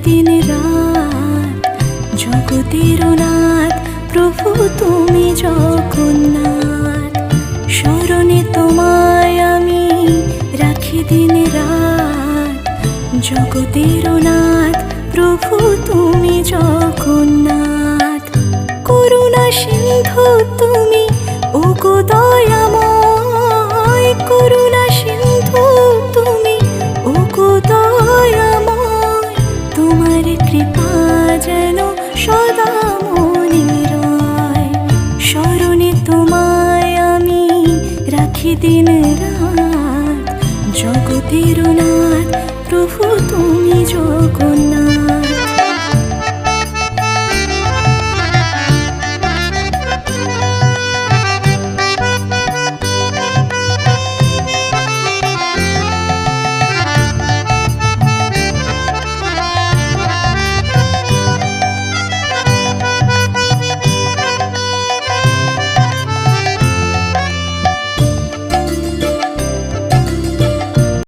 দিন রাত। জগতের নাথ প্রভু তুমি জগন্নাথ, স্মরণে তোমায় আমি রাখি দিন রাত। জগতের নাথ প্রভু তুমি জগন্নাথ, করুণা সিন্ধু তুমি ওগো দয়াময়, করুণা সিন্ধু তুমি